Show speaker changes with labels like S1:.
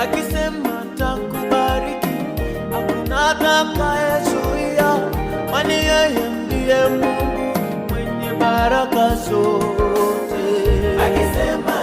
S1: akisema takubariki, hakuna atakayezuia, kwani yeye ndiye Mungu mwenye baraka zote. Akisema